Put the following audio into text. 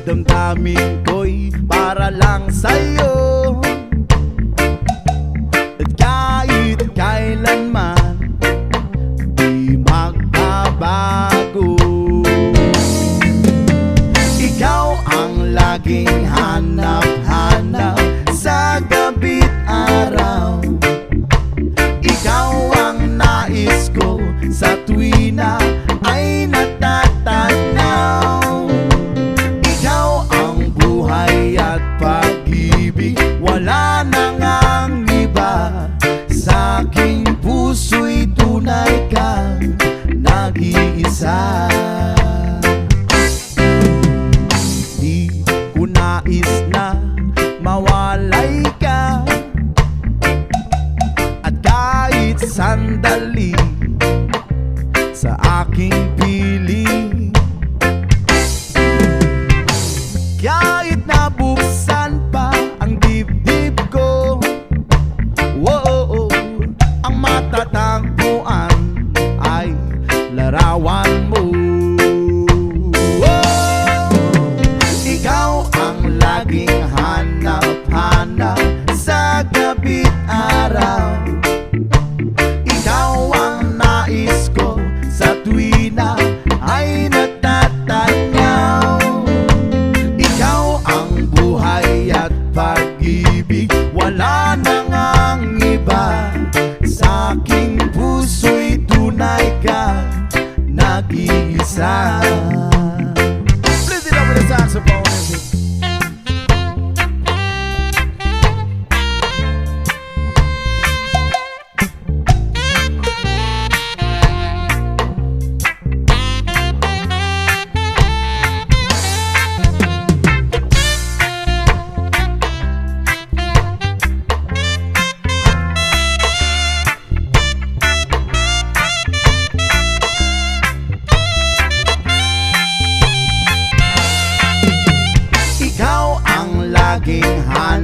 damdamin ko'y para lang sa'yo. At kahit kailanman di magbabago, ikaw ang laging hanap-hanap sa gabi't araw. Ikaw ang nais ko sa tuwina ay natatanaw. Ikaw ang buhay at pag-ibig, wala nang ang iba. Sa aking puso'y tunay kang nag-iisa. Di ko nais na mawalay ka, at kahit sandali sa aking piling. Kahit nabuksan pa ang dibdib ko, whoa, ang matatagpuan ay larawan mo. Whoa, ikaw ang laging hanap-hanap sa gabi't araw. Ikaw ang nais ko sa tuwina ay natatanaw. Ikaw ang buhay at pag-ibig, wala nang ang iba. Sa aking puso'y tunay ka nag-iisa. Please it up with the saxophone. Laging hanap